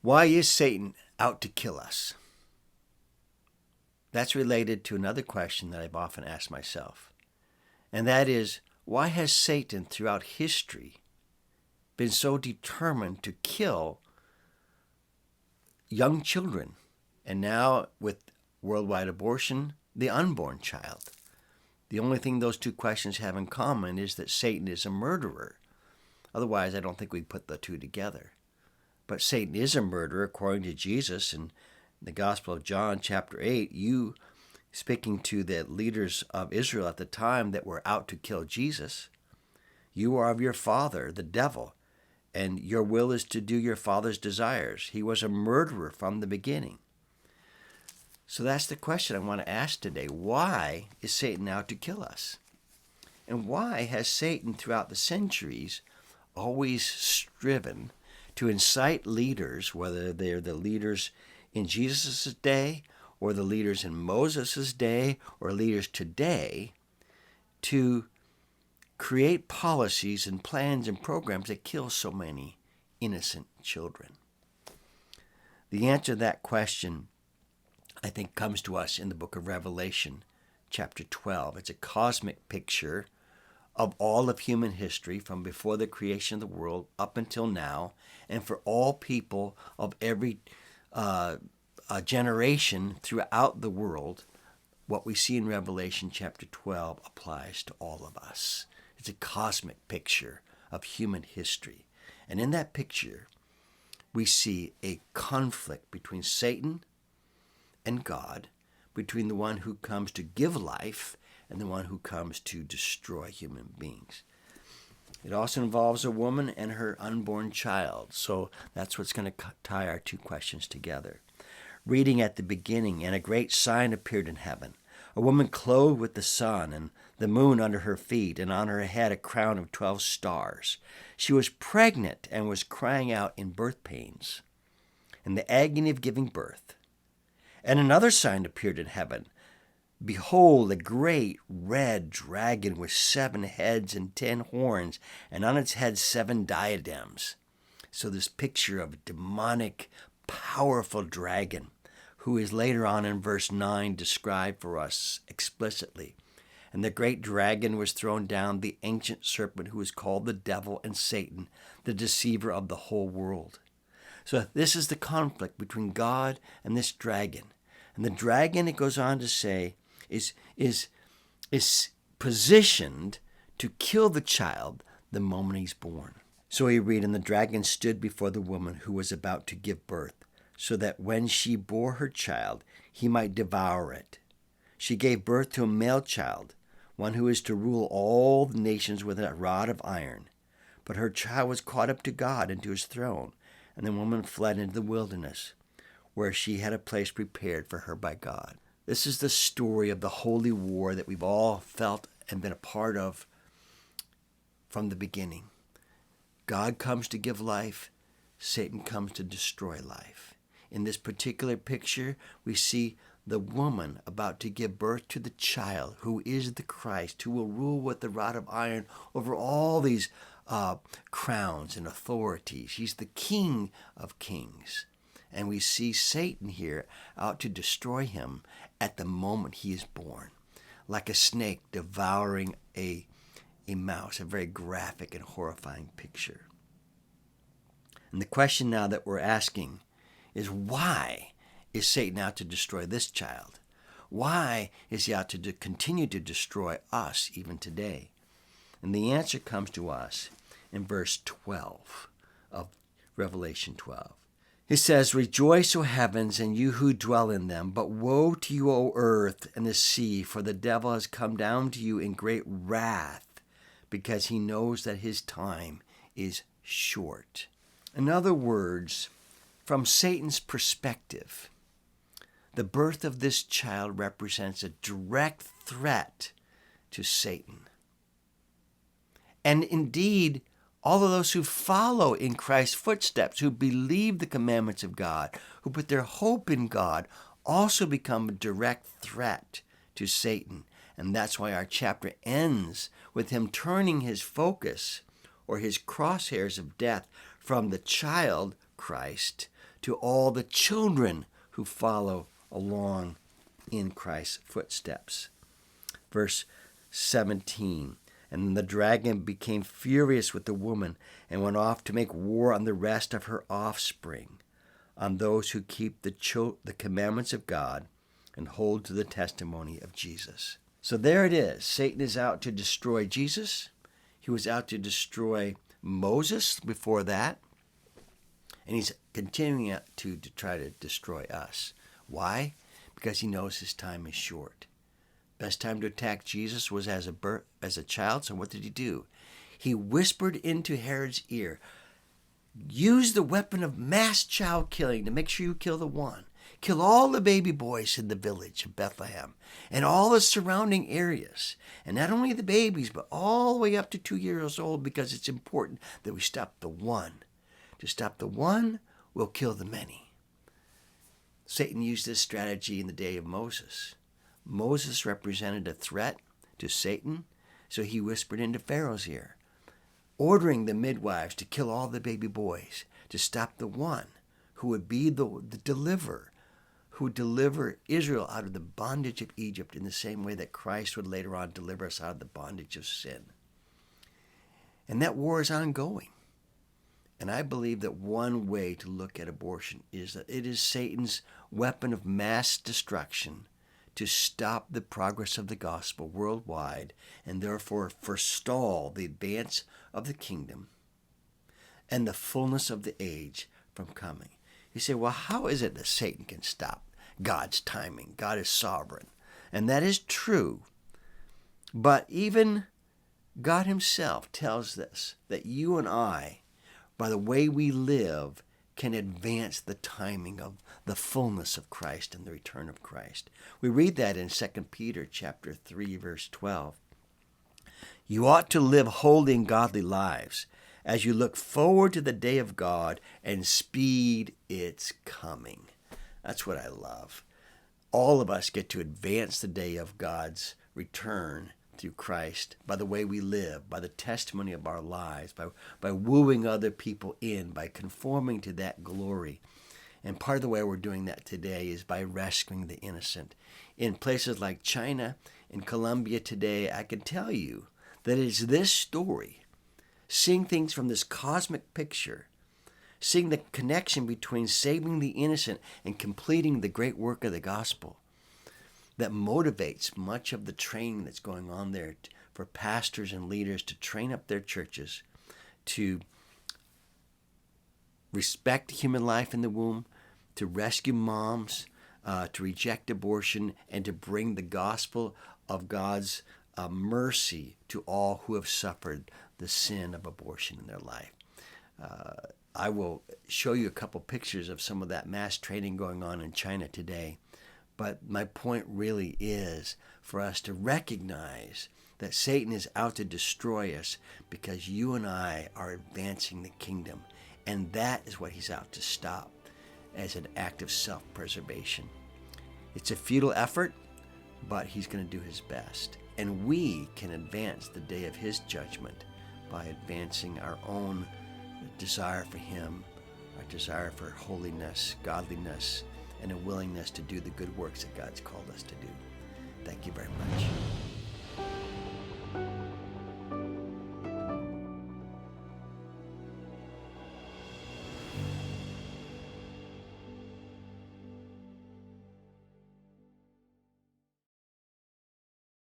Why is Satan out to kill us? That's related to another question that I've often asked myself. And that is, why has Satan throughout history been so determined to kill young children? And now with worldwide abortion, the unborn child. The only thing those two questions have in common is that Satan is a murderer. Otherwise, I don't think we'd put the two together. But Satan is a murderer according to Jesus in the Gospel of John chapter 8. You, speaking to the leaders of Israel at the time that were out to kill Jesus, you are of your father, the devil, and your will is to do your father's desires. He was a murderer from the beginning. So that's the question I want to ask today. Why is Satan out to kill us? And why has Satan throughout the centuries always striven to incite leaders, whether they're the leaders in Jesus' day or the leaders in Moses' day or leaders today, to create policies and plans and programs that kill so many innocent children? The answer to that question, I think, comes to us in the book of Revelation, chapter 12. It's a cosmic picture of all of human history from before the creation of the world up until now, and for all people of every generation throughout the world. What we see in Revelation chapter 12 applies to all of us. It's a cosmic picture of human history. And in that picture, we see a conflict between Satan and God, between the one who comes to give life and the one who comes to destroy human beings. It also involves a woman and her unborn child. So that's what's going to tie our two questions together. Reading at the beginning, and a great sign appeared in heaven, a woman clothed with the sun and the moon under her feet, and on her head a crown of 12 stars. She was pregnant and was crying out in birth pains, in the agony of giving birth. And another sign appeared in heaven. Behold, a great red dragon with 7 heads and 10 horns, and on its head 7 diadems. So this picture of a demonic, powerful dragon, who is later on in verse 9 described for us explicitly. And the great dragon was thrown down, the ancient serpent who is called the devil and Satan, the deceiver of the whole world. So this is the conflict between God and this dragon. And the dragon, it goes on to say, is positioned to kill the child the moment he's born. So we read, and the dragon stood before the woman who was about to give birth, so that when she bore her child, he might devour it. She gave birth to a male child, one who is to rule all the nations with a rod of iron. But her child was caught up to God and to his throne, and the woman fled into the wilderness, where she had a place prepared for her by God. This is the story of the holy war that we've all felt and been a part of from the beginning. God comes to give life. Satan comes to destroy life. In this particular picture, we see the woman about to give birth to the child who is the Christ, who will rule with the rod of iron over all these crowns and authorities. He's the King of kings. And we see Satan here out to destroy him at the moment he is born, like a snake devouring a mouse, a very graphic and horrifying picture. And the question now that we're asking is, why is Satan out to destroy this child? Why is he out to continue to destroy us even today? And the answer comes to us in verse 12 of Revelation 12. It says, "Rejoice, O heavens, and you who dwell in them, but woe to you, O earth and the sea, for the devil has come down to you in great wrath, because he knows that his time is short." In other words, from Satan's perspective, the birth of this child represents a direct threat to Satan. And indeed, all of those who follow in Christ's footsteps, who believe the commandments of God, who put their hope in God, also become a direct threat to Satan. And that's why our chapter ends with him turning his focus, or his crosshairs of death, from the child Christ to all the children who follow along in Christ's footsteps. Verse 17, and the dragon became furious with the woman and went off to make war on the rest of her offspring, on those who keep the commandments of God and hold to the testimony of Jesus. So there it is. Satan is out to destroy Jesus. He was out to destroy Moses before that. And he's continuing to try to destroy us. Why? Because he knows his time is short. Best time to attack Jesus was as a child. So what did he do? He whispered into Herod's ear, use the weapon of mass child killing to make sure you kill the one. Kill all the baby boys in the village of Bethlehem and all the surrounding areas. And not only the babies, but all the way up to 2 years old, because it's important that we stop the one. To stop the one, we'll kill the many. Satan used this strategy in the day of Moses. Moses represented a threat to Satan, so he whispered into Pharaoh's ear, ordering the midwives to kill all the baby boys, to stop the one who would be the deliverer, who would deliver Israel out of the bondage of Egypt in the same way that Christ would later on deliver us out of the bondage of sin. And that war is ongoing. And I believe that one way to look at abortion is that it is Satan's weapon of mass destruction to stop the progress of the gospel worldwide and therefore forestall the advance of the kingdom and the fullness of the age from coming. You say, well, how is it that Satan can stop God's timing? God is sovereign. And that is true. But even God himself tells us that you and I, by the way we live, can advance the timing of the fullness of Christ and the return of Christ. We read that in 2 Peter chapter 3, verse 12. You ought to live holy and godly lives as you look forward to the day of God and speed its coming. That's what I love. All of us get to advance the day of God's return through Christ by the way we live, by the testimony of our lives, by wooing other people in, by conforming to that glory. And part of the way we're doing that today is by rescuing the innocent. In places like China and Colombia today, I can tell you that it's this story, seeing things from this cosmic picture, seeing the connection between saving the innocent and completing the great work of the gospel, that motivates much of the training that's going on there for pastors and leaders to train up their churches to respect human life in the womb, to rescue moms, to reject abortion, and to bring the gospel of God's mercy to all who have suffered the sin of abortion in their life. I will show you a couple pictures of some of that mass training going on in China today. But my point really is for us to recognize that Satan is out to destroy us because you and I are advancing the kingdom. And that is what he's out to stop as an act of self-preservation. It's a futile effort, but he's going to do his best. And we can advance the day of his judgment by advancing our own desire for him, our desire for holiness, godliness, and a willingness to do the good works that God's called us to do. Thank you very much.